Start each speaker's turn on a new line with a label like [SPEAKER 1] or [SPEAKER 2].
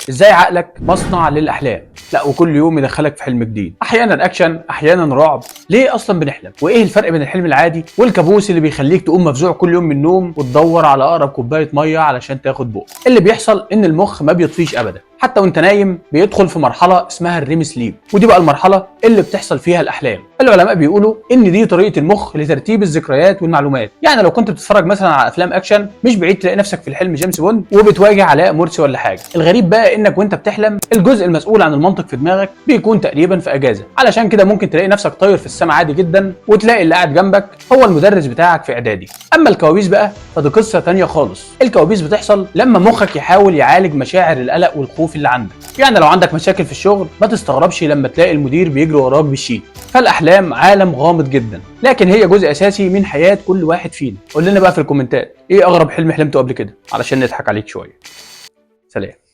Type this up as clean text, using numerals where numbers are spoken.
[SPEAKER 1] ازاي عقلك مصنع للاحلام، لا وكل يوم يدخلك في حلم جديد، احيانا اكشن احيانا رعب. ليه اصلا بنحلم؟ وايه الفرق بين الحلم العادي والكابوس اللي بيخليك تقوم مفزوع كل يوم من النوم وتدور على اقرب كوبايه ميه علشان تاخد بق؟ اللي بيحصل ان المخ ما بيطفيش ابدا، حتى وانت نايم بيدخل في مرحله اسمها الريم سليب، ودي بقى المرحله اللي بتحصل فيها الاحلام. العلماء بيقولوا ان دي طريقه المخ لترتيب الذكريات والمعلومات. يعني لو كنت بتتفرج مثلا على افلام اكشن مش بعيد تلاقي نفسك في الحلم جيمس بوند وبتواجه علاء مرسي ولا حاجه. الغريب بقى انك وانت بتحلم الجزء المسؤول عن المنطق في دماغك بيكون تقريبا في اجازه، علشان كده ممكن تلاقي نفسك طاير في السماء عادي جدا وتلاقي اللي قاعد جنبك هو المدرس بتاعك في اعدادي. اما الكوابيس بقى فدي قصه تانية خالص. الكوابيس بتحصل لما مخك يحاول يعالج مشاعر القلق والخوف اللي عندك. يعني لو عندك مشاكل في الشغل ما تستغربش لما تلاقي المدير بيجري وراك بالشيت. فالاحلام عالم غامض جدا، لكن هي جزء اساسي من حياه كل واحد فينا. قول لنا بقى في الكومنتات ايه اغرب حلم حلمته قبل كده علشان نضحك عليك شويه. سلام.